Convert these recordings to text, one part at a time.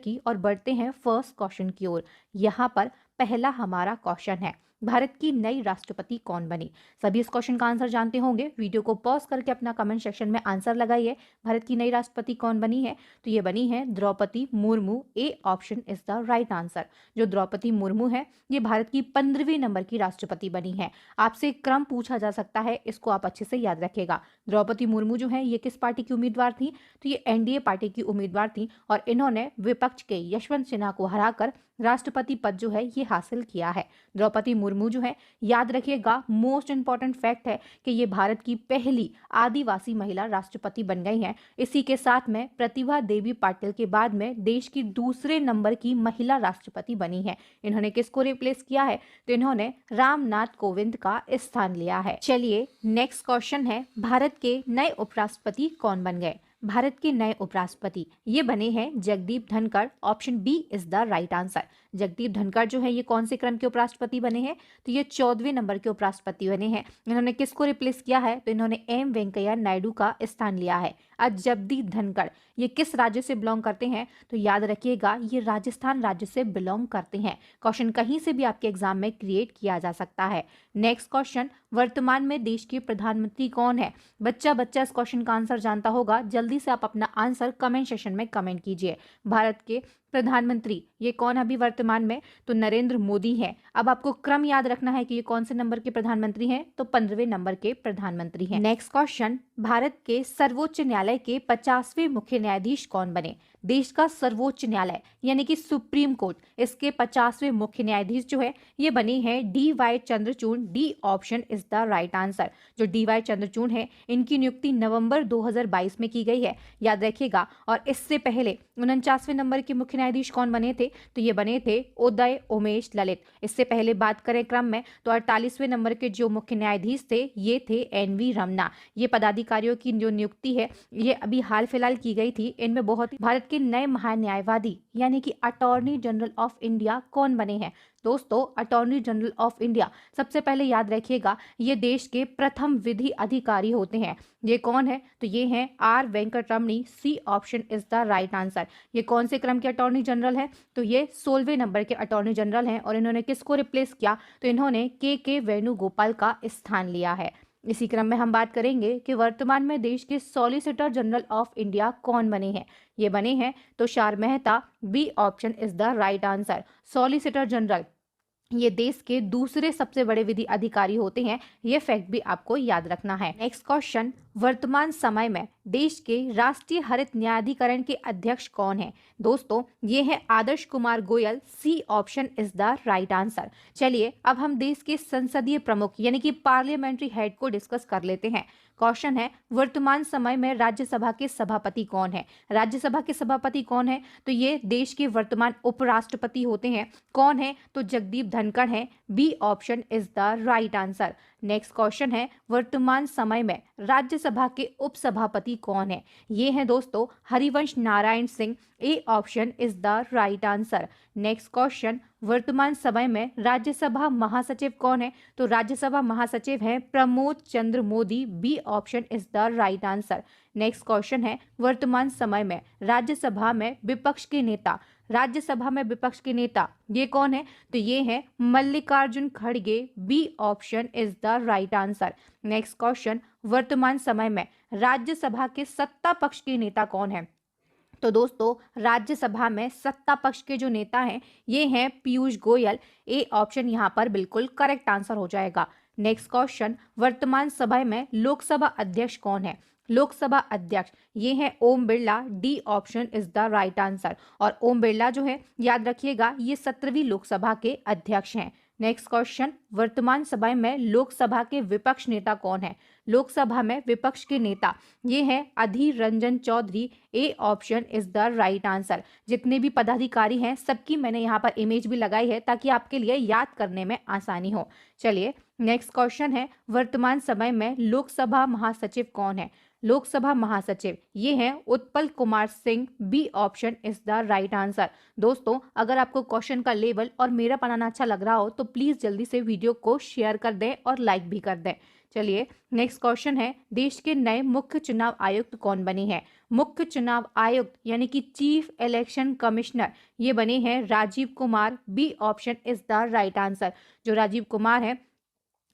की और बढ़ते हैं फर्स्ट क्वेश्चन की ओर। यहाँ पर पहला हमारा क्वेश्चन है, भारत की नई राष्ट्रपति कौन बनी? सभी इस क्वेश्चन का आंसर जानते होंगे। वीडियो को पॉज करके अपना कमेंट सेक्शन में आंसर लगाइए। भारत की नई राष्ट्रपति कौन बनी है? तो ये बनी है Droupadi Murmu. A option is the right answer. जो द्रौपदी मुर्मू है ये भारत की 15वीं नंबर की राष्ट्रपति बनी है। आपसे क्रम पूछा जा सकता है, इसको आप अच्छे से याद रखेगा। द्रौपदी मुर्मू जो है ये किस पार्टी की उम्मीदवार थी? तो ये एनडीए पार्टी की उम्मीदवार थी और इन्होंने विपक्ष के यशवंत सिन्हा को हराकर राष्ट्रपति पद जो है ये हासिल किया है। द्रौपदी मुर्मू जो है, याद रखिएगा, मोस्ट इंपॉर्टेंट फैक्ट है कि ये भारत की पहली आदिवासी महिला राष्ट्रपति बन गई हैं। इसी के साथ में प्रतिभा देवी पाटिल के बाद में देश की दूसरे नंबर की महिला राष्ट्रपति बनी है। इन्होंने किसको रिप्लेस किया है? तो इन्होंने रामनाथ कोविंद का स्थान लिया है। चलिए नेक्स्ट क्वेश्चन है, भारत के नए उपराष्ट्रपति कौन बन गए? भारत के नए उपराष्ट्रपति ये बने हैं Jagdeep Dhankhar. Option B is the right answer. Jagdeep Dhankhar जो है ये कौन से क्रम के उपराष्ट्रपति बने हैं? तो ये 14वें नंबर के उपराष्ट्रपति बने हैं। इन्होंने किसको रिप्लेस किया है? तो इन्होंने एम वेंकैया नायडू का स्थान लिया है। आज जगदीप धनखड़ ये किस राज्य से बिलोंग करते हैं? तो याद रखिएगा ये राजस्थान राज्य से बिलोंग करते हैं। क्वेश्चन कहीं से भी आपके एग्जाम में क्रिएट किया जा सकता है। नेक्स्ट क्वेश्चन, वर्तमान में देश के प्रधानमंत्री कौन है? बच्चा इस क्वेश्चन का आंसर जानता होगा। जल्दी से आप अपना आंसर कमेंट सेक्शन में कमेंट कीजिए। भारत के प्रधानमंत्री ये कौन अभी वर्तमान में? तो नरेंद्र मोदी है। अब आपको क्रम याद रखना है कि ये कौन से नंबर के प्रधानमंत्री हैं? तो 15वें नंबर के प्रधानमंत्री हैं। नेक्स्ट क्वेश्चन, भारत के सर्वोच्च न्यायालय के 50वें मुख्य न्यायाधीश कौन बने? देश का सर्वोच्च न्यायालय यानी कि सुप्रीम कोर्ट, इसके 50वें मुख्य न्यायाधीश जो है ये बने हैं D.Y.. Chandrachud. D option is the right answer. जो डी.वाई. चंद्रचूड़ है इनकी नियुक्ति नवंबर 2022 में की गई है, याद रखिएगा। और इससे पहले 49वें नंबर के मुख्य न्यायाधीश कौन बने थे? तो ये बने थे उदय उमेश ललित। इससे पहले बात करें क्रम में तो 48वें नंबर के जो मुख्य न्यायाधीश थे ये थे एन.वी. रमन्ना। ये पदाधिकारियों की जो नियुक्ति है ये अभी हाल फिलहाल की गई थी। इनमें बहुत भारत के नए महान्यायवादी यानी कि अटॉर्नी जनरल ऑफ इंडिया कौन बने हैं? दोस्तों अटॉर्नी जनरल ऑफ इंडिया सबसे पहले याद रखिएगा ये देश के प्रथम विधि अधिकारी होते हैं। ये कौन है? तो ये हैं R Venkataramani. C option is the right answer. ये कौन से क्रम के अटॉर्नी जनरल है? तो ये 16वें नंबर के अटॉर्नी जनरल हैं और इन्होंने किसको रिप्लेस किया? तो इन्होंने के वेणुगोपाल का स्थान लिया है। इसी क्रम में हम बात करेंगे कि वर्तमान में देश के सॉलिसिटर जनरल ऑफ इंडिया कौन बने हैं? ये बने हैं Tushar Mehta. B option is the right answer. Solicitor general ये देश के दूसरे सबसे बड़े विधि अधिकारी होते हैं। ये फैक्ट भी आपको याद रखना है। नेक्स्ट क्वेश्चन, वर्तमान समय में देश के राष्ट्रीय हरित न्यायाधिकरण के अध्यक्ष कौन है? दोस्तों ये है Adarsh Kumar Goyal. C option is the right answer. चलिए अब हम देश के संसदीय प्रमुख यानी कि पार्लियामेंट्री हेड को डिस्कस कर लेते हैं। क्वेश्चन है, वर्तमान समय में राज्यसभा के सभापति कौन है? राज्यसभा के सभापति कौन है? तो ये देश के वर्तमान उपराष्ट्रपति होते हैं। कौन है? तो जगदीप धनखड़ है। B option is the right answer. Next question है, वर्तमान समय में राज्यसभा के उपसभापति कौन है? ये हैं दोस्तों हरिवंश नारायण सिंह। ए option is the right answer. Next question, वर्तमान समय में राज्यसभा महासचिव कौन है? तो राज्यसभा महासचिव हैं Pramod Chandra Modi. B option is the right answer. Next question है, वर्तमान समय में राज्यसभा में विपक्ष के नेता, राज्यसभा में विपक्ष के नेता ये कौन है? तो ये हैं मल्लिकार्जुन खड़गे। B option is the right answer. Next question, वर्तमान समय में राज्यसभा के सत्ता पक्ष के नेता कौन है? तो दोस्तों राज्यसभा में सत्ता पक्ष के जो नेता हैं ये हैं पीयूष गोयल। ए ऑप्शन यहाँ पर बिल्कुल करेक्ट आंसर हो जाएगा। नेक्स्ट क्वेश्चन, वर्तमान समय में लोकसभा अध्यक्ष कौन है? लोकसभा अध्यक्ष ये हैं Om Birla. D option is the right answer. और ओम बिरला जो है याद रखिएगा ये 17वीं लोकसभा के अध्यक्ष हैं। नेक्स्ट क्वेश्चन, वर्तमान समय में लोकसभा के विपक्ष नेता कौन है? लोकसभा में विपक्ष के नेता ये हैं Adhir Ranjan Chowdhury. A option is the right answer. जितने भी पदाधिकारी हैं सबकी मैंने यहाँ पर इमेज भी लगाई है ताकि आपके लिए याद करने में आसानी हो। चलिए नेक्स्ट क्वेश्चन है, वर्तमान समय में लोकसभा महासचिव कौन है? लोकसभा महासचिव ये हैं Utpal Kumar Singh. B option is the right answer. दोस्तों अगर आपको क्वेश्चन का लेवल और मेरा बनाना अच्छा लग रहा हो तो प्लीज जल्दी से वीडियो को शेयर कर दें और लाइक भी कर दें। चलिए नेक्स्ट क्वेश्चन है, देश के नए मुख्य चुनाव आयुक्त कौन बने हैं? मुख्य चुनाव आयुक्त यानी कि चीफ इलेक्शन कमिश्नर ये बने हैं Rajiv Kumar. B option is the right answer. जो राजीव कुमार है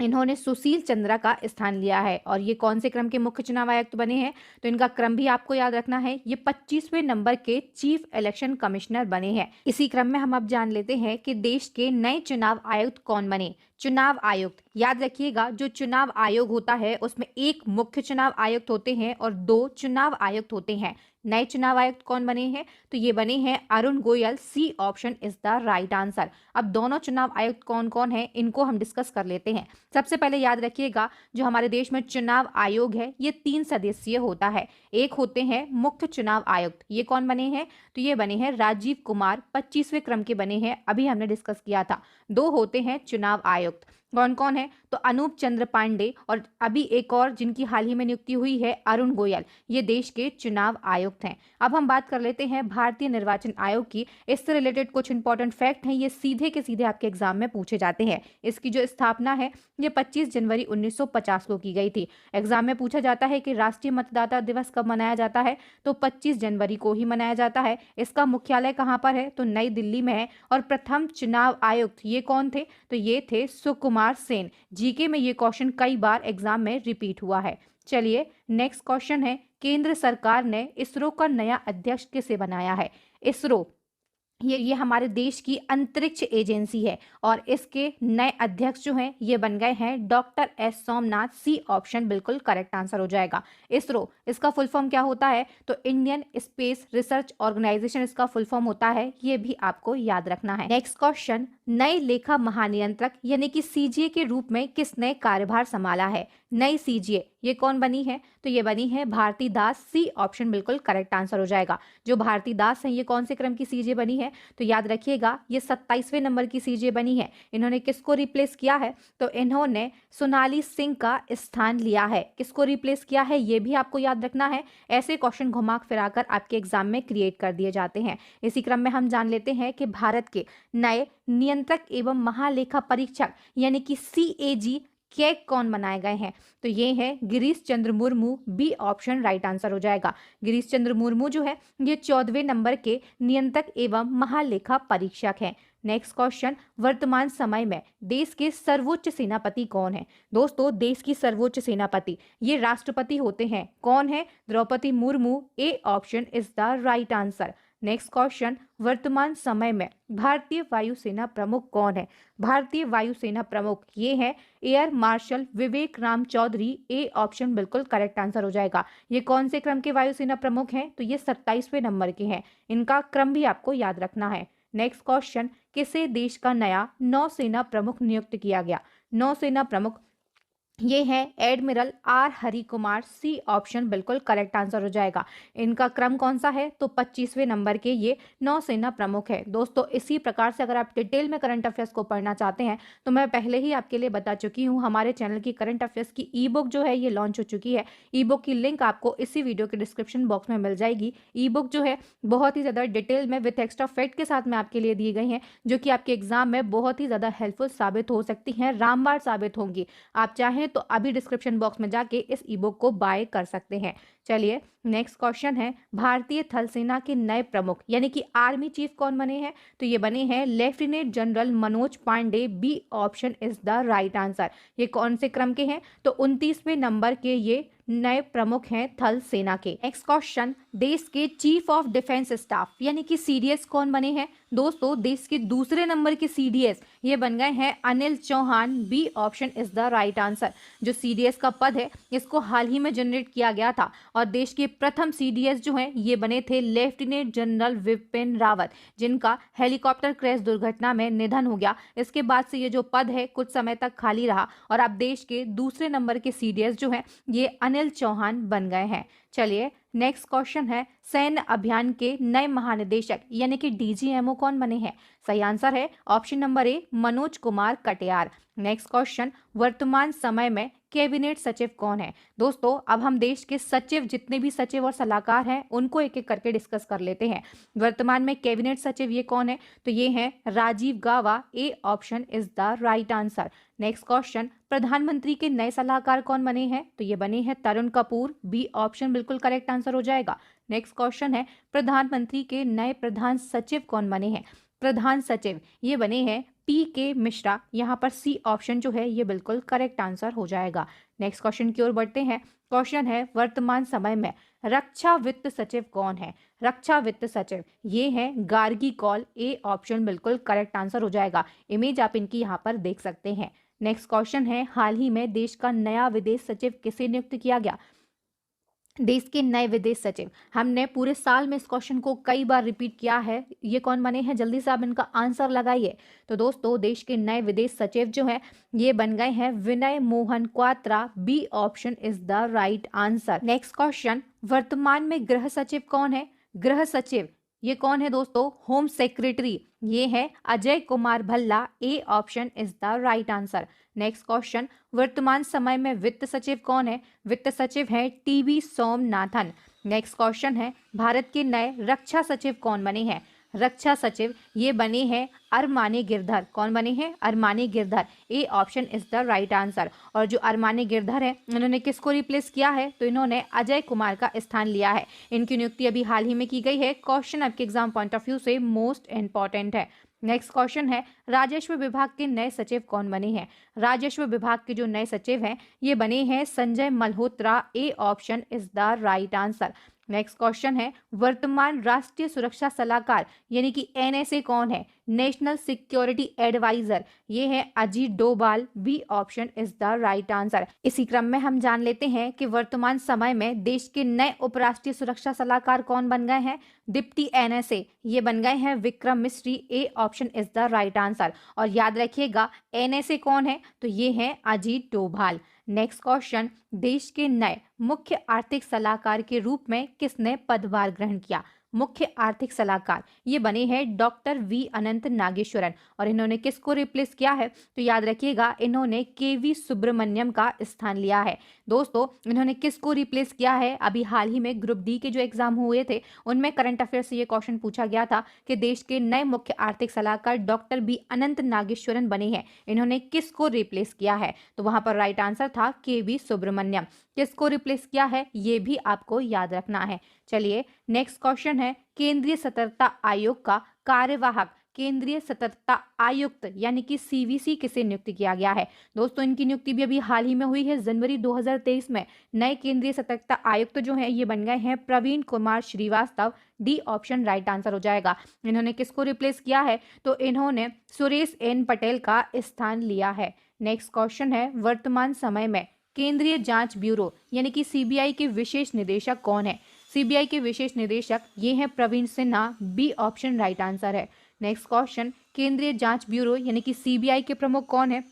इन्होंने सुशील चंद्रा का स्थान लिया है। और ये कौन से क्रम के मुख्य चुनाव आयुक्त बने हैं? तो इनका क्रम भी आपको याद रखना है, ये 25वें नंबर के चीफ इलेक्शन कमिश्नर बने हैं। इसी क्रम में हम अब जान लेते हैं कि देश के नए चुनाव आयुक्त कौन बने। चुनाव आयुक्त याद रखिएगा, जो चुनाव आयोग होता है उसमें एक मुख्य चुनाव आयुक्त होते हैं और 2 चुनाव आयुक्त होते हैं। नए चुनाव आयुक्त कौन बने हैं? तो ये बने हैं Arun Goel. C option is the right answer. अब दोनों चुनाव आयुक्त कौन कौन है इनको हम डिस्कस कर लेते हैं। सबसे पहले याद रखिएगा, जो हमारे देश में चुनाव आयोग है ये 3 सदस्यीय होता है। एक होते हैं मुख्य चुनाव आयुक्त, ये कौन बने हैं? तो ये बने हैं राजीव कुमार, 25वें क्रम के बने हैं, अभी हमने डिस्कस किया था। 2 होते हैं चुनाव आयुक्त, कौन कौन है? तो अनूप चंद्र पांडे और अभी एक और जिनकी हाल ही में नियुक्ति हुई है अरुण गोयल, ये देश के चुनाव आयुक्त हैं। अब हम बात कर लेते हैं भारतीय निर्वाचन आयोग की। इससे रिलेटेड कुछ इंपॉर्टेंट फैक्ट हैं, ये सीधे के सीधे आपके एग्जाम में पूछे जाते हैं। इसकी जो स्थापना है ये 25 जनवरी 1950 को की गई थी। एग्जाम में पूछा जाता है कि राष्ट्रीय मतदाता दिवस कब मनाया जाता है? तो 25 जनवरी को ही मनाया जाता है। इसका मुख्यालय कहाँ पर है? तो नई दिल्ली में है। और प्रथम चुनाव आयुक्त ये कौन थे? तो ये थे सुकुमार सेन। जीके में ये क्वेश्चन कई बार एग्जाम में रिपीट हुआ है। चलिए नेक्स्ट क्वेश्चन है, केंद्र सरकार ने इसरो का नया अध्यक्ष किसे बनाया है? इसरो ये हमारे देश की अंतरिक्ष एजेंसी है और इसके नए अध्यक्ष जो हैं ये बन गए हैं doctor S Somanath. C option बिल्कुल करेक्ट आंसर हो जाएगा। इसरो इसका फुल फॉर्म क्या होता है? तो इंडियन स्पेस रिसर्च ऑर्गेनाइजेशन इसका फुल फॉर्म होता है, ये भी आपको याद रखना है। नेक्स्ट क्वेश्चन, नए लेखा महानियंत्रक यानी कि सीजीए के रूप में किसने कार्यभार संभाला है? नई सीजीए ये कौन बनी है? तो ये बनी है भारती दास। सी ऑप्शन बिल्कुल करेक्ट आंसर हो जाएगा। जो भारती दास है ये कौन से क्रम की सीजीए बनी है? तो याद रखिएगा ये 27वें नंबर की सीजीए बनी है। इन्होंने किसको रिप्लेस किया है? तो इन्होंने सोनाली सिंह का स्थान लिया है। किसको रिप्लेस किया है ये भी आपको याद रखना है। ऐसे क्वेश्चन घुमा फिराकर आपके एग्जाम में क्रिएट कर दिए जाते हैं। इसी क्रम में हम जान लेते हैं कि भारत के नए नियंत्रक एवं महालेखा परीक्षक यानी कि CAG के कौन बनाए गए हैं? तो ये है Girish Chandra Murmu. B option right answer हो जाएगा। गिरीश चंद्र मुर्मू जो है ये 14वें नंबर के नियंत्रक एवं महालेखा परीक्षक हैं। नेक्स्ट क्वेश्चन, वर्तमान समय में देश के सर्वोच्च सेनापति कौन है? दोस्तों देश की सर्वोच्च सेनापति ये राष्ट्रपति होते हैं। कौन है? Droupadi Murmu. A option is the right answer. Next question, वर्तमान समय में भारतीय वायुसेना प्रमुख कौन है? भारतीय वायुसेना प्रमुख ये है air marshal Vivek Ram Chaudhari. A option बिल्कुल करेक्ट आंसर हो जाएगा। ये कौन से क्रम के वायुसेना प्रमुख हैं? तो ये 27वें नंबर के हैं। इनका क्रम भी आपको याद रखना है। नेक्स्ट क्वेश्चन, किसे देश का नया नौसेना प्रमुख नियुक्त किया गया? नौसेना प्रमुख ये है admiral R Hari Kumar. C option बिल्कुल करेक्ट आंसर हो जाएगा। इनका क्रम कौन सा है? तो 25वें नंबर के ये नौसेना प्रमुख है। दोस्तों इसी प्रकार से अगर आप डिटेल में करंट अफेयर्स को पढ़ना चाहते हैं तो मैं पहले ही आपके लिए बता चुकी हूँ, हमारे चैनल की करंट अफेयर्स की ई बुक जो है ये लॉन्च हो चुकी है। ई बुक की लिंक आपको इसी वीडियो के डिस्क्रिप्शन बॉक्स में मिल जाएगी। ई बुक जो है बहुत ही ज़्यादा डिटेल में विथ एक्स्ट्रा फैक्ट के साथ में आपके लिए दी गई हैं, जो कि आपके एग्जाम में बहुत ही ज़्यादा हेल्पफुल साबित हो सकती हैं, रामबाण साबित होंगी। आप चाहें तो अभी डिस्क्रिप्शन बॉक्स में जाके इस ई बुक को बाय कर सकते हैं। चलिए नेक्स्ट क्वेश्चन है, भारतीय थल सेना के नए प्रमुख यानी कि आर्मी चीफ कौन बने हैं? तो ये बने हैं lieutenant general Manoj Pande. B option is the right answer. ये कौन से क्रम के हैं? तो 29वें नंबर के ये नए प्रमुख हैं थल सेना के। नेक्स्ट क्वेश्चन, देश के चीफ ऑफ डिफेंस स्टाफ यानी कि CDS कौन बने हैं? दोस्तों देश के दूसरे नंबर के CDS ये बन गए हैं Anil Chauhan. B option is the right answer. जो CDS का पद है इसको हाल ही में जनरेट किया गया था और देश के प्रथम CDS जो हैं ये बने थे लेफ्टिनेंट जनरल विपिन रावत, जिनका हेलीकॉप्टर क्रैश दुर्घटना में निधन हो गया। इसके बाद से ये जो पद है कुछ समय तक खाली रहा और अब देश के दूसरे नंबर के CDS जो हैं ये अनिल चौहान बन गए हैं। चलिए नेक्स्ट क्वेश्चन है, सैन्य अभियान के नए महानिदेशक यानी कि DGMO कौन बने हैं? सही आंसर है ऑप्शन नंबर ए मनोज कुमार कटियार। नेक्स्ट क्वेश्चन, वर्तमान समय में कैबिनेट सचिव कौन है? दोस्तों अब हम देश के सचिव, जितने भी सचिव और सलाहकार हैं, उनको एक एक करके डिस्कस कर लेते हैं। वर्तमान में कैबिनेट सचिव ये कौन है? तो ये है Rajiv Gauba. A option is the right answer. Next question, प्रधानमंत्री के नए सलाहकार कौन बने हैं? तो ये बने हैं तरुण कपूर। बी ऑप्शन बिल्कुल करेक्ट आंसर हो जाएगा। नेक्स्ट क्वेश्चन है, प्रधानमंत्री के नए प्रधान सचिव कौन बने हैं? प्रधान सचिव ये बने हैं PK मिश्रा। यहाँ पर सी ऑप्शन जो है ये बिल्कुल करेक्ट आंसर हो जाएगा। नेक्स्ट क्वेश्चन की ओर बढ़ते हैं। क्वेश्चन है, वर्तमान समय में रक्षा वित्त सचिव कौन है? रक्षा वित्त सचिव ये है गार्गी कौल। ए ऑप्शन बिल्कुल करेक्ट आंसर हो जाएगा। इमेज आप इनकी यहाँ पर देख सकते हैं। नेक्स्ट क्वेश्चन है, हाल ही में देश का नया विदेश सचिव किसे नियुक्त किया गया? देश के नए विदेश सचिव, हमने पूरे साल में इस क्वेश्चन को कई बार रिपीट किया है। ये कौन बने हैं? जल्दी से आप इनका आंसर लगाइए। तो दोस्तों देश के नए विदेश सचिव जो हैं ये बन गए हैं Vinay Mohan Kwatra. B option is the right answer. Next question, वर्तमान में गृह सचिव कौन है? गृह सचिव ये कौन है दोस्तों? होम सेक्रेटरी ये है अजय कुमार भल्ला। ए option is the right answer. Next question, वर्तमान समय में वित्त सचिव कौन है? वित्त सचिव है TB सोमनाथन। नेक्स्ट क्वेश्चन है, भारत के नए रक्षा सचिव कौन बने हैं? रक्षा सचिव ये बने हैं अरमाने गिरधर। कौन बने हैं? Armane Girdhar. A option is the right answer. और जो अरमाने गिरधर है इन्होंने किसको रिप्लेस किया है? तो इन्होंने अजय कुमार का स्थान लिया है। इनकी नियुक्ति अभी हाल ही में की गई है। क्वेश्चन आपके एग्जाम पॉइंट ऑफ व्यू से मोस्ट इंपॉर्टेंट है। नेक्स्ट क्वेश्चन है, राजस्व विभाग के नए सचिव कौन बने हैं? राजस्व विभाग के जो नए सचिव हैं ये बने हैं संजय मल्होत्रा। ए option is the right answer. Next question है, वर्तमान राष्ट्रीय सुरक्षा सलाहकार यानी कि NSA कौन है? नेशनल सिक्योरिटी एडवाइजर ये है Ajit Doval. B option is the right answer. इसी क्रम में हम जान लेते हैं कि वर्तमान समय में देश के नए उपराष्ट्रीय सुरक्षा सलाहकार कौन बन गए हैं? डिप्टी NSA ये बन गए हैं विक्रम मिश्री। ए option is the right answer. और याद रखिएगा NSA कौन है? तो ये है अजीत डोभाल। नेक्स्ट क्वेश्चन, देश के नए मुख्य आर्थिक सलाहकार के रूप में किसने पदभार ग्रहण किया? मुख्य आर्थिक सलाहकार ये बने हैं डॉक्टर V अनंत नागेश्वरन। और इन्होंने किसको रिप्लेस किया है? तो याद रखिएगा इन्होंने KV सुब्रमण्यम का स्थान लिया है। दोस्तों इन्होंने किसको रिप्लेस किया है? अभी हाल ही में ग्रुप D के जो एग्जाम हुए थे उनमें करंट अफेयर से ये क्वेश्चन पूछा गया था कि देश के नए मुख्य आर्थिक सलाहकार डॉक्टर B अनंत नागेश्वरन बने हैं। इन्होंने किसको रिप्लेस किया है? तो वहां पर राइट आंसर था KV सुब्रमण्यम। किसको रिप्लेस किया है ये भी आपको याद रखना है। चलिए नेक्स्ट क्वेश्चन है, केंद्रीय सतर्कता आयोग का कार्यवाहक केंद्रीय सतर्कता आयुक्त यानी कि CVC किसे नियुक्त किया गया है? दोस्तों इनकी नियुक्ति भी अभी हाल ही में हुई है जनवरी 2023 में। नए केंद्रीय सतर्कता आयुक्त जो हैं ये बन गए हैं Praveen Kumar Srivastava. D option right answer हो जाएगा। इन्होंने किसको रिप्लेस किया है? तो इन्होंने सुरेश N पटेल का स्थान लिया है। नेक्स्ट क्वेश्चन है, वर्तमान समय में केंद्रीय जांच ब्यूरो यानी कि CBI के विशेष निदेशक कौन है? CBI के विशेष निदेशक ये हैं Praveen Sinha. B option right answer है। नेक्स्ट क्वेश्चन, केंद्रीय जांच ब्यूरो यानी कि CBI के प्रमुख कौन है?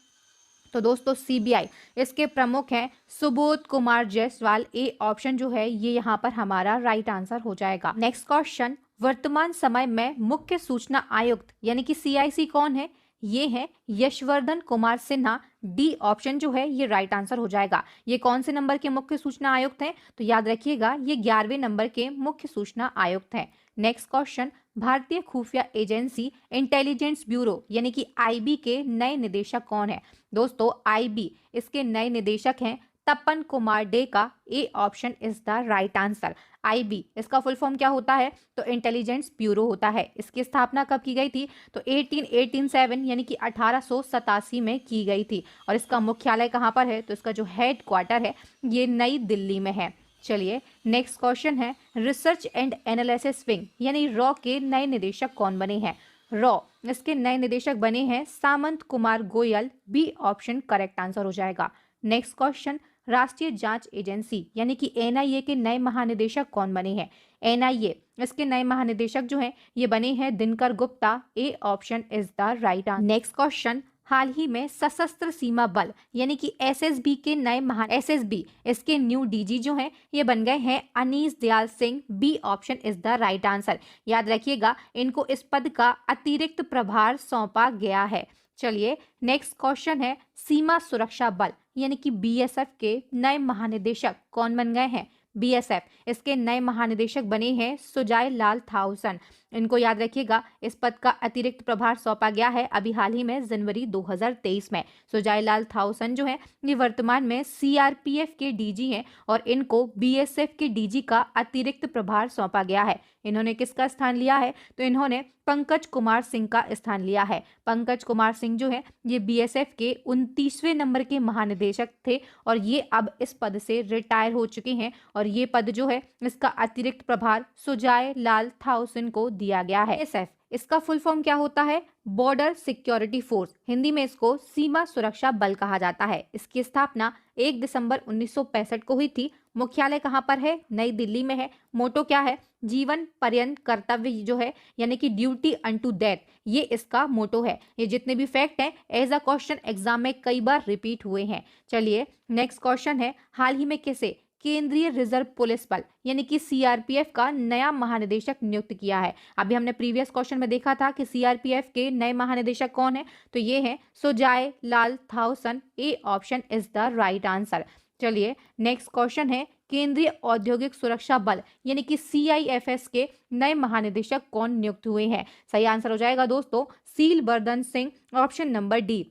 तो दोस्तों CBI इसके प्रमुख हैं सुबोध कुमार जायसवाल। ए ऑप्शन जो है ये यहाँ पर हमारा राइट आंसर हो जाएगा। नेक्स्ट क्वेश्चन, वर्तमान समय में मुख्य सूचना आयुक्त यानी कि CIC कौन है? ये है यशवर्धन कुमार सिन्हा। डी ऑप्शन जो है ये राइट आंसर हो जाएगा। ये कौन से नंबर के मुख्य सूचना आयुक्त हैं? तो याद रखिएगा ये 11वें नंबर के मुख्य सूचना आयुक्त हैं। नेक्स्ट क्वेश्चन, भारतीय खुफिया एजेंसी इंटेलिजेंस ब्यूरो यानी कि IB के नए निदेशक कौन है? दोस्तों IB इसके नए निदेशक हैं तपन कुमार डे का। ए option is the right answer. IB इसका फुल फॉर्म क्या होता है? तो इंटेलिजेंस ब्यूरो होता है। इसकी स्थापना कब की गई थी? तो 1887 यानी कि 1887 में की गई थी। और इसका मुख्यालय कहाँ पर है? तो इसका जो हेड क्वार्टर है ये नई दिल्ली में है। चलिए नेक्स्ट क्वेश्चन है, रिसर्च एंड एनालिसिस विंग यानी रॉ के नए निदेशक कौन बने हैं? रॉ इसके नए निदेशक बने हैं Samant Kumar Goel. B option correct answer हो जाएगा। नेक्स्ट क्वेश्चन, राष्ट्रीय जांच एजेंसी यानी कि NIA के नए महानिदेशक कौन बने हैं? NIA इसके नए महानिदेशक जो हैं ये बने हैं Dinkar Gupta. A option is the right answer. Next question, हाल ही में सशस्त्र सीमा बल यानी कि SSB के नए SSB इसके न्यू DG जो हैं ये बन गए हैं Anish Dayal Singh. B option is the right answer. याद रखिएगा इनको इस पद का अतिरिक्त प्रभार सौंपा गया है। चलिए नेक्स्ट क्वेश्चन है, सीमा सुरक्षा बल यानी कि बीएसएफ के नए महानिदेशक कौन बन गए हैं? बीएसएफ इसके नए महानिदेशक बने हैं सुजाय लाल थाउसन। इनको याद रखिएगा, इस पद का अतिरिक्त प्रभार सौंपा गया है अभी हाल ही में जनवरी 2023 में। सुजाय लाल थाउसन जो है ये वर्तमान में सीआरपीएफ के डीजी हैं और इनको बीएसएफ के डीजी का अतिरिक्त प्रभार सौंपा गया है। इन्होंने किसका स्थान लिया है? तो इन्होंने पंकज कुमार सिंह का स्थान लिया है। पंकज कुमार सिंह जो है ये बीएसएफ के 29वें नंबर के महानिदेशक थे और ये अब इस पद से रिटायर हो चुके हैं और ये पद जो है इसका अतिरिक्त प्रभार सुजाय लाल थाउसन को दिया गया है। एसएफ इसका फुल फॉर्म क्या होता है? बॉर्डर सिक्योरिटी फोर्स, हिंदी में इसको सीमा सुरक्षा बल कहा जाता है। इसकी स्थापना 1 दिसंबर 1965 को हुई थी। मुख्यालय कहाँ पर है? नई दिल्ली में है। मोटो क्या है? जीवन पर्यंत कर्तव्य जो है यानी कि ड्यूटी अनटू डेथ, ये इसका मोटो है। ये जितने भी फैक्ट हैं एज अ क्वेश्चन एग्जाम में कई बार रिपीट हुए हैं। चलिए नेक्स्ट क्वेश्चन है, हाल ही में किसे केंद्रीय रिजर्व पुलिस बल यानी कि सीआरपीएफ का नया महानिदेशक नियुक्त किया है? अभी हमने प्रीवियस क्वेश्चन में देखा था कि सीआरपीएफ के नए महानिदेशक कौन है, तो ये है Sujoy Lal Thaosen. A option is the right answer. चलिए नेक्स्ट क्वेश्चन है, केंद्रीय औद्योगिक सुरक्षा बल यानी कि सीआईएफएस के नए महानिदेशक कौन नियुक्त हुए हैं? सही आंसर हो जाएगा दोस्तों Sheel Vardhan Singh, option number D.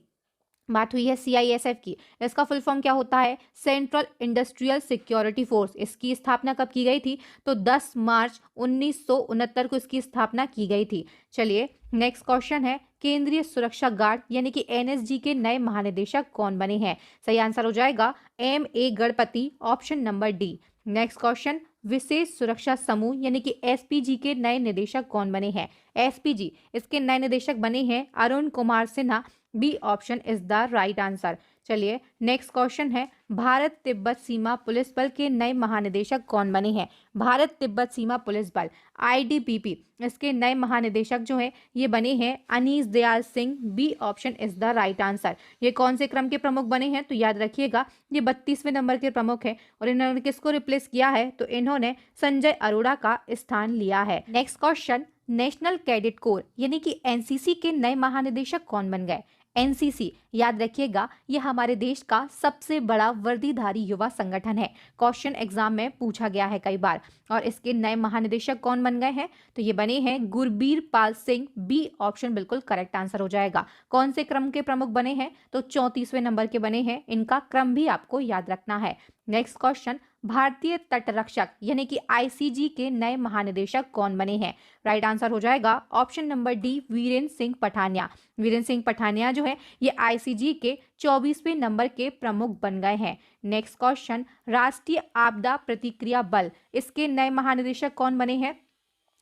बात हुई है सीआईएसएफ की, इसका फुल फॉर्म क्या होता है? Central industrial security force. इसकी स्थापना कब की गई थी? तो 10 मार्च 1969 को इसकी स्थापना की गई थी। चलिए नेक्स्ट क्वेश्चन है, केंद्रीय सुरक्षा गार्ड यानी कि एनएसजी के नए महानिदेशक कौन बने हैं? सही आंसर हो जाएगा M A Ganapathy, option number D. Next question, विशेष सुरक्षा समूह यानी कि एसपीजी के नए निदेशक कौन बने हैं? एसपीजी इसके नए निदेशक बने हैं Arun Kumar Sinha. B option is the right answer. चलिए नेक्स्ट क्वेश्चन है, भारत तिब्बत सीमा पुलिस बल के नए महानिदेशक कौन बने हैं? भारत तिब्बत सीमा पुलिस बल आईटीबीपी, इसके नए महानिदेशक जो है ये बने हैं Anish Dayal Singh. B option is the right answer. ये कौन से क्रम के प्रमुख बने हैं? तो याद रखिएगा ये 32वें नंबर के प्रमुख है और इन्होंने किसको रिप्लेस किया है? तो इन्होंने संजय अरोड़ा का स्थान लिया है। Next question, national cadet corps यानी कि एनसीसी के नए महानिदेशक कौन बन गए? एनसीसी याद रखिएगा ये हमारे देश का सबसे बड़ा वर्दीधारी युवा संगठन है। क्वेश्चन एग्जाम में पूछा गया है कई बार। और इसके नए महानिदेशक कौन बन गए हैं? तो ये बने हैं गुरबीर पाल सिंह। बी ऑप्शन बिल्कुल करेक्ट आंसर हो जाएगा। कौन से क्रम के प्रमुख बने हैं? तो 34वें नंबर के बने हैं। इनका क्रम भी आपको याद रखना है। नेक्स्ट क्वेश्चन, भारतीय तटरक्षक यानी कि आईसीजी के नए महानिदेशक कौन बने हैं? राइट आंसर हो जाएगा option number D, Virendra Singh Pathania. Virendra Singh Pathania जो है ये आईसीजी के 24वें नंबर के प्रमुख बन गए हैं। नेक्स्ट क्वेश्चन, राष्ट्रीय आपदा प्रतिक्रिया बल, इसके नए महानिदेशक कौन बने हैं?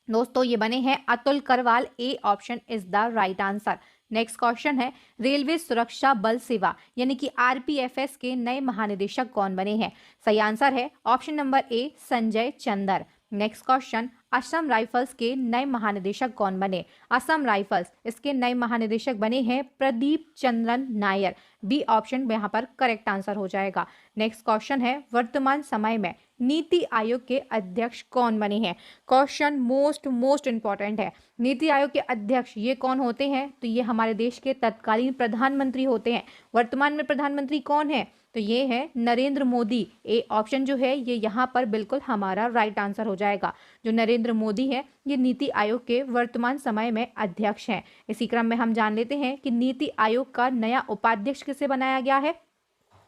दोस्तों ये बने हैं अतुल करवाल। ए option is the right answer. Next question है, रेलवे सुरक्षा बल सेवा यानी कि आरपीएफएस के नए महानिदेशक कौन बने हैं? सही आंसर है option number A, Sanjay Chander. Next question, Assam rifles के नए महानिदेशक कौन बने? असम राइफल्स इसके नए महानिदेशक बने हैं प्रदीप चंद्रन नायर। बी ऑप्शन यहाँ पर करेक्ट आंसर हो जाएगा। नेक्स्ट क्वेश्चन है, वर्तमान समय में नीति आयोग के अध्यक्ष कौन बने हैं? क्वेश्चन मोस्ट इंपॉर्टेंट है। नीति आयोग के अध्यक्ष ये कौन होते हैं? तो ये हमारे देश के तत्कालीन प्रधानमंत्री होते हैं। वर्तमान में प्रधानमंत्री कौन है? तो ये है नरेंद्र मोदी। ए ऑप्शन जो है ये यहाँ पर बिल्कुल हमारा राइट आंसर हो जाएगा। जो नरेंद्र मोदी है ये नीति आयोग के वर्तमान समय में अध्यक्ष हैं। इसी क्रम में हम जान लेते हैं कि नीति आयोग का नया उपाध्यक्ष किसे बनाया गया है?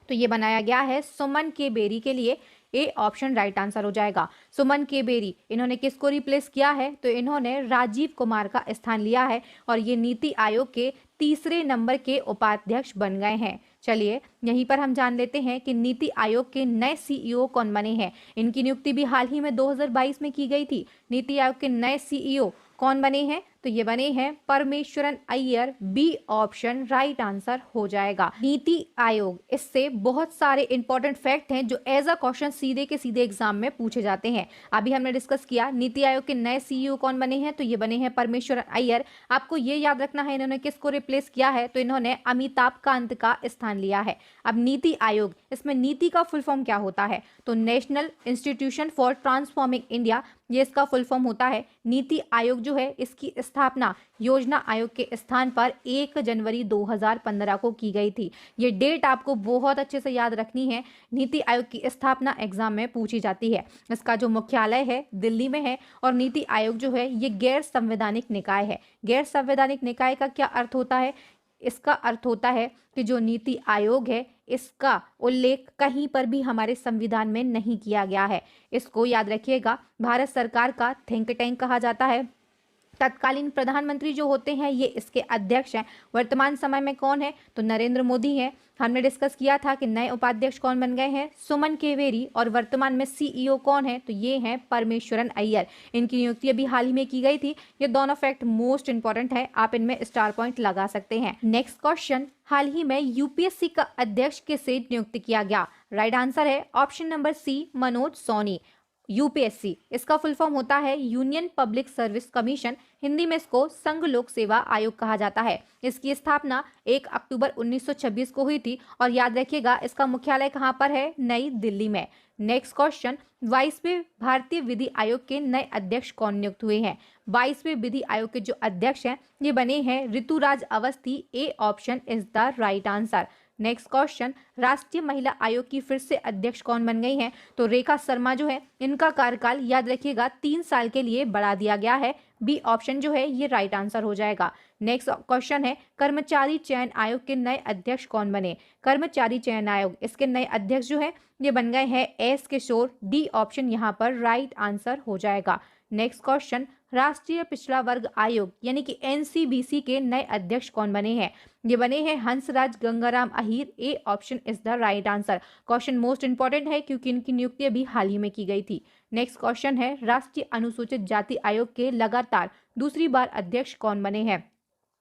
तो ये बनाया गया है सुमन के बेरी के लिए। ए ऑप्शन राइट आंसर हो जाएगा। सुमन के बेरी इन्होंने किसको रिप्लेस किया है? तो इन्होंने राजीव कुमार का स्थान लिया है और ये नीति आयोग के 3रे नंबर के उपाध्यक्ष बन गए हैं। चलिए यहीं पर हम जान लेते हैं कि नीति आयोग के नए सीईओ कौन बने हैं। इनकी नियुक्ति भी हाल ही में 2022 में की गई थी। नीति आयोग के नए सीईओ कौन बने हैं? तो ये बने हैं Parameswaran Iyer. B option right answer हो जाएगा। नीति आयोग, इससे बहुत सारे इंपॉर्टेंट फैक्ट हैं जो एज अ क्वेश्चन सीधे के सीधे एग्जाम में पूछे जाते हैं। अभी हमने डिस्कस किया नीति आयोग के नए सीईओ कौन बने हैं, तो ये बने हैं परमेश्वरन अय्यर। आपको ये याद रखना है इन्होंने किसको रिप्लेस किया है, तो इन्होंने अमिताभ कांत का स्थान लिया है। अब नीति आयोग, इसमें नीति का फुल फॉर्म क्या होता है, तो national institution for transforming India ये इसका फुल फॉर्म होता है। नीति आयोग जो है इसकी स्थापना योजना आयोग के स्थान पर 1 जनवरी 2015 को की गई थी। ये डेट आपको बहुत अच्छे से याद रखनी है। नीति आयोग की स्थापना एग्जाम में पूछी जाती है। इसका जो मुख्यालय है दिल्ली में है और नीति आयोग जो है ये गैर संवैधानिक निकाय है। गैर संवैधानिक निकाय का क्या अर्थ होता है? इसका अर्थ होता है कि जो नीति आयोग है इसका उल्लेख कहीं पर भी हमारे संविधान में नहीं किया गया है। इसको याद रखिएगा। भारत सरकार का थिंक टैंक कहा जाता है। तत्कालीन प्रधानमंत्री जो होते हैं ये इसके अध्यक्ष हैं। वर्तमान समय में कौन है? तो नरेंद्र मोदी हैं। हमने डिस्कस किया था कि नए उपाध्यक्ष कौन बन गए हैं? सुमन केवेरी। और वर्तमान में सीईओ कौन है? तो ये हैं परमेश्वरन अय्यर। इनकी नियुक्ति अभी हाल ही में की गई थी। ये दोनों फैक्ट मोस्ट इंपॉर्टेंट है, आप इनमें स्टार पॉइंट लगा सकते हैं। नेक्स्ट क्वेश्चन, हाल ही में यूपीएससी का अध्यक्ष किसे नियुक्त किया गया? राइट आंसर है option number C, Manoj Soni. UPSC इसका फुल फॉर्म होता है union public service commission. Hindi में इसको संघ लोक सेवा आयोग कहा जाता है। इसकी स्थापना 1 अक्टूबर 1926 को हुई थी और याद रखिएगा इसका मुख्यालय कहाँ पर है? नई दिल्ली में। नेक्स्ट क्वेश्चन, 22वें भारतीय विधि आयोग के नए अध्यक्ष कौन नियुक्त हुए हैं? 22वें विधि आयोग के जो अध्यक्ष हैं ये बने हैं Rituraj Awasthi. A option is the right answer. Next question, राष्ट्रीय महिला आयोग की फिर से अध्यक्ष कौन बन गई हैं? तो रेखा शर्मा जो है इनका कार्यकाल याद रखिएगा 3 साल के लिए बढ़ा दिया गया है। बी ऑप्शन जो है ये राइट आंसर हो जाएगा। नेक्स्ट क्वेश्चन है, कर्मचारी चयन आयोग के नए अध्यक्ष कौन बने? कर्मचारी चयन आयोग इसके नए अध्यक्ष जो है ये बन गए हैं एस किशोर। डी ऑप्शन यहाँ पर राइट आंसर हो जाएगा। नेक्स्ट क्वेश्चन, राष्ट्रीय पिछड़ा वर्ग आयोग यानी कि एनसीबीसी के नए अध्यक्ष कौन बने हैं? ये बने हैं हंसराज गंगाराम अहीर। ए option is the right answer. Question most important है क्योंकि इनकी नियुक्ति अभी हाल ही में की गई थी। नेक्स्ट क्वेश्चन है, राष्ट्रीय अनुसूचित जाति आयोग के लगातार दूसरी बार अध्यक्ष कौन बने हैं?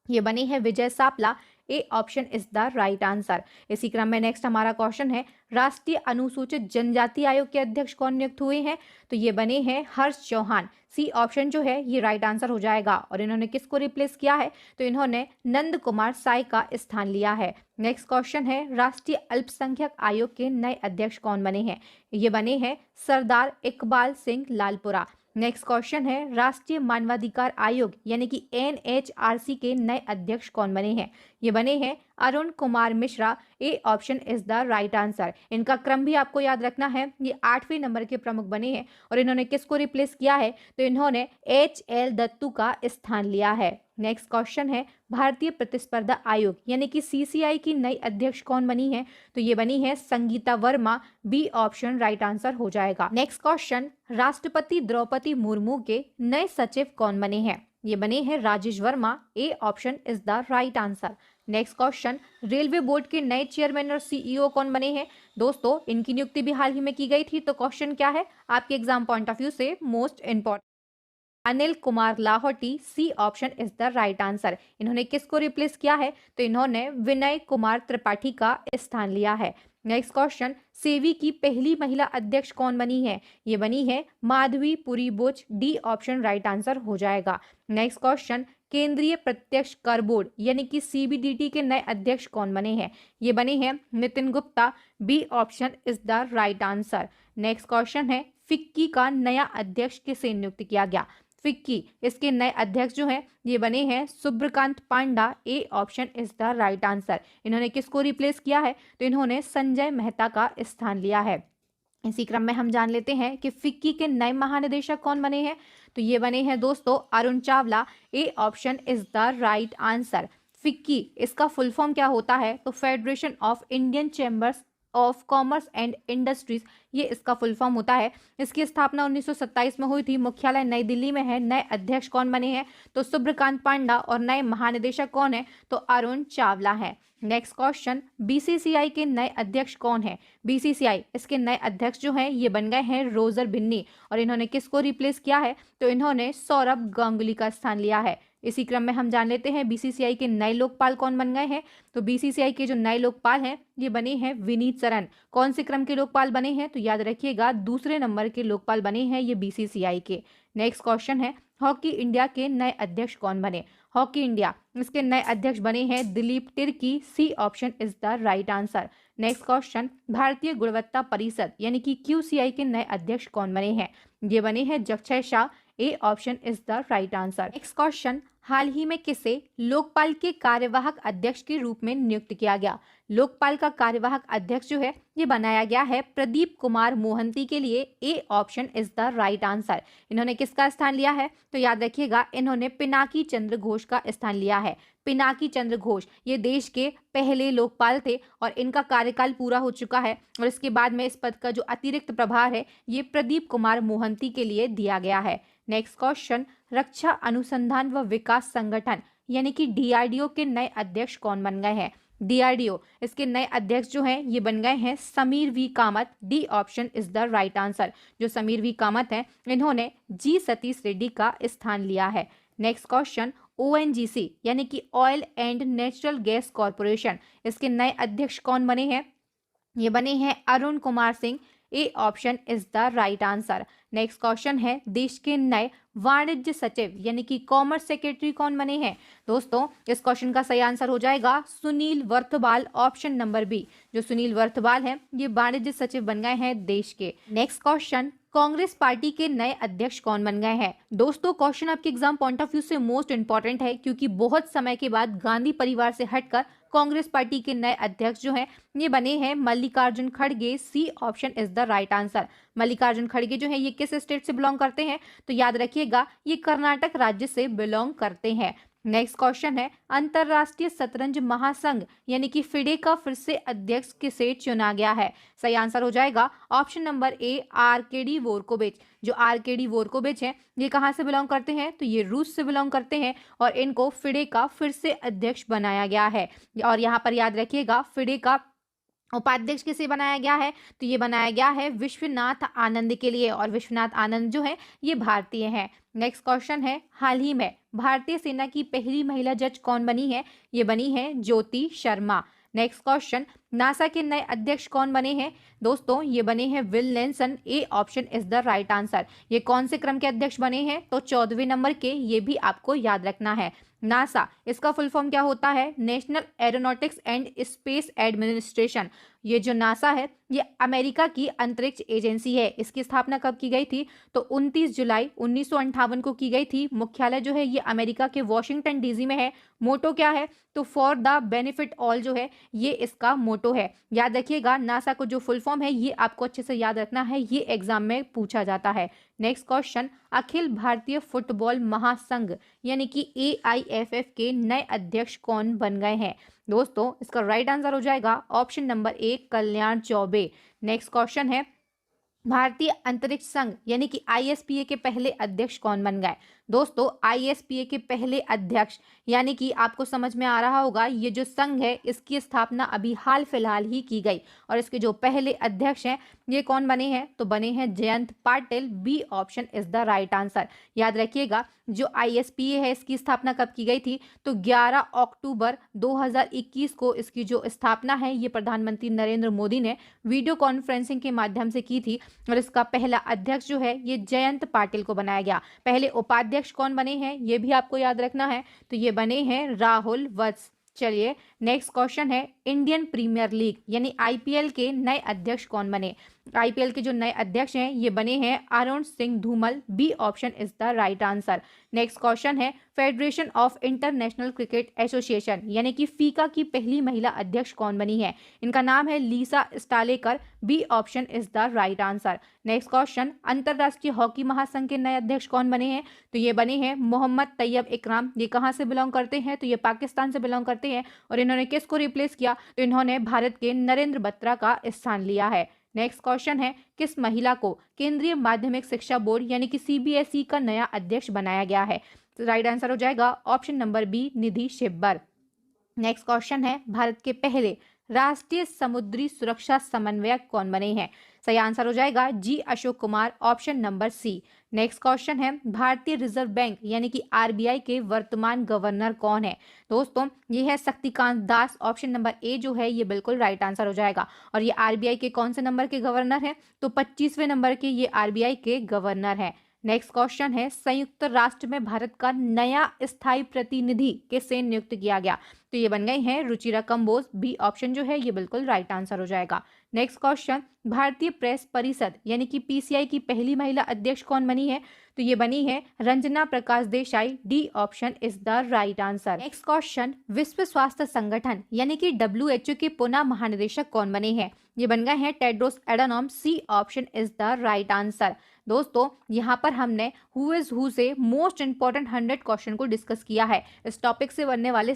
ये बने हैं Vijay Sampla. A option is the right answer. इसी क्रम में नेक्स्ट हमारा क्वेश्चन है, राष्ट्रीय अनुसूचित जनजाति आयोग के अध्यक्ष कौन नियुक्त हुए हैं? तो ये बने हैं हर्ष चौहान। सी ऑप्शन जो है ये राइट आंसर हो जाएगा। और इन्होंने किसको रिप्लेस किया है? तो इन्होंने नंद कुमार साय का स्थान लिया है। नेक्स्ट क्वेश्चन है, राष्ट्रीय अल्पसंख्यक आयोग के नए अध्यक्ष कौन बने हैं? ये बने हैं सरदार इकबाल सिंह लालपुरा। नेक्स्ट क्वेश्चन है, राष्ट्रीय मानवाधिकार आयोग यानी कि एनएचआरसी के नए अध्यक्ष कौन बने हैं? ये बने हैं अरुण कुमार मिश्रा। ए option is the right answer. इनका क्रम भी आपको याद रखना है। ये 8वें नंबर के प्रमुख बने हैं और इन्होंने किसको रिप्लेस किया है? तो इन्होंने एचएल दत्तू का स्थान लिया है। नेक्स्ट क्वेश्चन है, भारतीय प्रतिस्पर्धा आयोग यानी कि सीसीआई की नई अध्यक्ष कौन बनी है? तो ये बनी है Sangeeta Verma. B option right answer हो जाएगा। नेक्स्ट क्वेश्चन, राष्ट्रपति द्रौपदी मुर्मू के नए सचिव कौन बने हैं? ये बने हैं राजेश वर्मा। ए option is the right answer. Next question, railway board के नए चेयरमैन और सीईओ कौन बने हैं? दोस्तों इनकी नियुक्ति भी हाल ही में की गई थी। तो क्वेश्चन क्या है आपके एग्जाम पॉइंट ऑफ व्यू से? Most important, Anil Kumar Lahoti. C option is the right answer. इन्होंने किसको रिप्लेस किया है? तो इन्होंने विनय कुमार त्रिपाठी का स्थान लिया है। नेक्स्ट क्वेश्चन, सेवी की पहली महिला अध्यक्ष कौन बनी है? ये बनी है Madhabi Puri Buch. D option right answer हो जाएगा। नेक्स्ट क्वेश्चन, केंद्रीय प्रत्यक्ष कर बोर्ड यानी कि सीबीडीटी के नए अध्यक्ष कौन बने हैं? ये बने हैं Nitin Gupta. B option is the right answer. Next question है, फिक्की का नया अध्यक्ष किसे नियुक्त किया गया? फिक्की इसके नए अध्यक्ष जो हैं ये बने हैं Subrakant Panda. A option is the right answer. इन्होंने किसको रिप्लेस किया है? तो इन्होंने संजय मेहता का स्थान लिया है। इसी क्रम में हम जान लेते हैं कि फिक्की के नए महानिदेशक कौन बने हैं? तो ये बने हैं दोस्तों अरुण चावला। ए option is the right answer. FICCI इसका फुल फॉर्म क्या होता है? तो federation of Indian chambers of commerce and industries, ये इसका फुल फॉर्म होता है। इसकी स्थापना 1927 में हुई थी। मुख्यालय नई दिल्ली में है। नए अध्यक्ष कौन बने हैं? तो सुब्रकांत पांडा। और नए महानिदेशक कौन है? तो अरुण चावला है। नेक्स्ट क्वेश्चन, बीसीसीआई के नए अध्यक्ष कौन है? बीसीसीआई इसके नए अध्यक्ष जो हैं ये बन गए हैं रोजर बिन्नी। और इन्होंने किसको रिप्लेस किया है? तो इन्होंने सौरभ गांगुली का स्थान लिया है। इसी क्रम में हम जान लेते हैं बीसीसीआई के नए लोकपाल कौन बन गए हैं। तो बीसीसीआई के जो नए लोकपाल हैं ये बने हैं विनीत सरन। कौन से क्रम के लोकपाल बने हैं? तो याद रखिएगा दूसरे नंबर के लोकपाल बने हैं ये बीसीसीआई के। नेक्स्ट क्वेश्चन है, हॉकी इंडिया के नए अध्यक्ष कौन बने? हॉकी इंडिया, इसके नए अध्यक्ष बने हैं Dilip Tirkey. C option is the right answer. Next question, भारतीय गुणवत्ता परिषद यानी कि QCI के नए अध्यक्ष कौन बने हैं? ये बने हैं Jakshay Shah. A option is the right answer. Next question, हाल ही में किसे लोकपाल के कार्यवाहक अध्यक्ष के रूप में नियुक्त किया गया? लोकपाल का कार्यवाहक अध्यक्ष जो है ये बनाया गया है प्रदीप कुमार मोहंती के लिए। ए option is the right answer. इन्होंने किसका स्थान लिया है? तो याद रखिएगा, इन्होंने पिनाकी चंद्र घोष का स्थान लिया है। पिनाकी चंद्र घोष ये देश के पहले लोकपाल थे और इनका कार्यकाल पूरा हो चुका है और इसके बाद में इस पद का जो अतिरिक्त प्रभार है ये प्रदीप कुमार मोहंती के लिए दिया गया है। नेक्स्ट क्वेश्चन, रक्षा अनुसंधान व विकास संगठन यानी कि DRDO के नए अध्यक्ष कौन बन गए हैं? DRDO, इसके नए अध्यक्ष जो हैं ये बन गए हैं Sameer V Kamat. D option is the right answer. जो समीर वी कामत हैं इन्होंने जी सतीश रेड्डी का स्थान लिया है। नेक्स्ट क्वेश्चन, ONGC यानी कि oil and natural gas corporation, इसके नए अध्यक्ष कौन बने हैं? ये बने हैं अरुण कुमार सिंह। ए option is the right answer. Next question है, देश के नए वाणिज्य सचिव यानी कि कॉमर्स सेक्रेटरी कौन बने हैं? दोस्तों इस क्वेश्चन का सही आंसर हो जाएगा Sunil Barthwal. Option number B. जो सुनील वर्थवाल है ये वाणिज्य सचिव बन गए हैं देश के। नेक्स्ट क्वेश्चन, कांग्रेस पार्टी के नए अध्यक्ष कौन बन गए हैं? दोस्तों क्वेश्चन आपके एग्जाम पॉइंट ऑफ व्यू से मोस्ट इंपॉर्टेंट है क्योंकि बहुत समय के बाद गांधी परिवार से हटकर कांग्रेस पार्टी के नए अध्यक्ष जो हैं ये बने हैं मल्लिकार्जुन खड़गे। C option is the right answer. Mallikarjun खड़गे जो है ये किस स्टेट से बिलोंग करते हैं? तो याद रखिएगा ये कर्नाटक राज्य से बिलोंग करते हैं। नेक्स्ट क्वेश्चन है, अंतरराष्ट्रीय शतरंज महासंघ यानी कि फिडे का फिर से अध्यक्ष किसे चुना गया है? सही आंसर हो जाएगा ऑप्शन नंबर ए RKD वोरकोविच। जो RKD वोरकोविच है ये कहाँ से बिलोंग करते हैं? तो ये रूस से बिलोंग करते हैं और इनको फिडे का फिर से अध्यक्ष बनाया गया है। और यहाँ पर याद रखिएगा फिडे का उपाध्यक्ष किसे बनाया गया है? तो ये बनाया गया है विश्वनाथ आनंद के लिए और विश्वनाथ आनंद जो है ये भारतीय हैं। नेक्स्ट क्वेश्चन है, हाल ही में भारतीय सेना की पहली महिला जज कौन बनी है? ये बनी है Jyoti Sharma. Next question, NASA के नए अध्यक्ष कौन बने हैं? दोस्तों ये बने हैं will Nelson. A option is the right answer. ये कौन से क्रम के अध्यक्ष बने हैं? तो 14वें नंबर के। ये भी आपको याद रखना है। नासा, इसका फुल फॉर्म क्या होता है? National aeronautics and space administration. ये जो नासा है ये अमेरिका की अंतरिक्ष एजेंसी है। इसकी स्थापना कब की गई थी? तो 29 जुलाई 1958 को की गई थी। मुख्यालय जो है ये अमेरिका के वॉशिंगटन DC में है। मोटो क्या है? तो फॉर द बेनिफिट ऑल जो है ये इसका मोटो है। याद रखिएगा नासा को जो फुल फॉर्म है ये आपको अच्छे से याद रखना है, ये एग्जाम में पूछा जाता है। Next question, Akhil Bharatiya football महासंघ यानी कि AIFF के नए अध्यक्ष कौन बन गए हैं? दोस्तों इसका राइट आंसर हो जाएगा ऑप्शन नंबर ए कल्याण चौबे। नेक्स्ट क्वेश्चन है, भारतीय अंतरिक्ष संघ यानी कि ISPA के पहले अध्यक्ष कौन बन गए? दोस्तों ISPA के पहले अध्यक्ष यानी कि आपको समझ में आ रहा होगा ये जो संघ है इसकी स्थापना अभी हाल फिलहाल ही की गई और इसके जो पहले अध्यक्ष हैं ये कौन बने हैं? तो बने हैं Jayant Patil. B option is the right answer. याद रखिएगा जो ISPA है इसकी स्थापना कब की गई थी? तो 11 अक्टूबर 2021 को इसकी जो स्थापना है ये प्रधानमंत्री नरेंद्र मोदी ने वीडियो कॉन्फ्रेंसिंग के माध्यम से की थी और इसका पहला अध्यक्ष जो है ये जयंत पाटिल को बनाया गया। पहले उपाध्यक्ष कौन बने हैं ये भी आपको याद रखना है, तो ये बने हैं राहुल वत्स। चलिए नेक्स्ट क्वेश्चन है, इंडियन प्रीमियर लीग यानी IPL के नए अध्यक्ष कौन बने? IPL के जो नए अध्यक्ष हैं ये बने हैं Arun Singh Dhumal. B option is the right answer. Next question है, federation of international cricket association यानी कि फीका की पहली महिला अध्यक्ष कौन बनी है? इनका नाम है Lisa Sthalekar. B option is the right answer. Next question, अंतरराष्ट्रीय हॉकी महासंघ के नए अध्यक्ष कौन बने हैं? तो ये बने हैं मोहम्मद तैयब इकराम। ये कहाँ से बिलोंग करते हैं? तो ये पाकिस्तान से बिलोंग करते हैं और इन्होंने किसको रिप्लेस किया? तो इन्होंने भारत के नरेंद्र बत्रा का स्थान लिया है। नेक्स्ट क्वेश्चन है, किस महिला को केंद्रीय माध्यमिक शिक्षा बोर्ड यानी कि CBSE का नया अध्यक्ष बनाया गया है? तो राइट आंसर हो जाएगा ऑप्शन नंबर बी निधि शिब्बर। नेक्स्ट क्वेश्चन है, भारत के पहले राष्ट्रीय समुद्री सुरक्षा समन्वयक कौन बने हैं? सही आंसर हो जाएगा G Ashok Kumar. Option number C. Next question है, भारतीय रिजर्व बैंक यानी कि RBI के वर्तमान गवर्नर कौन है? दोस्तों ये है शक्तिकांत दास। ऑप्शन नंबर ए जो है ये बिल्कुल राइट आंसर हो जाएगा। और ये RBI के कौन से नंबर के गवर्नर हैं? तो 25वें नंबर के ये RBI के गवर्नर हैं। नेक्स्ट क्वेश्चन है, संयुक्त राष्ट्र में भारत का नया स्थायी प्रतिनिधि किसे नियुक्त किया गया? तो ये बन गई हैं रुचिरा कंबोज। बी ऑप्शन जो है ये बिल्कुल राइट आंसर हो जाएगा। नेक्स्ट क्वेश्चन, भारतीय प्रेस परिषद यानी कि पीसीआई की पहली महिला अध्यक्ष कौन बनी है? तो ये बनी है Ranjana Prakash Desai. D option is the right answer. Next question, विश्व स्वास्थ्य संगठन यानी कि WHO के पुनः महानिदेशक कौन बने हैं? ये बन गए हैं Tedros Adhanom. C option is the right answer. दोस्तों यहाँ पर हमने हु इज हु से मोस्ट इंपॉर्टेंट 100 क्वेश्चन को डिस्कस किया है। इस टॉपिक से बनने वाले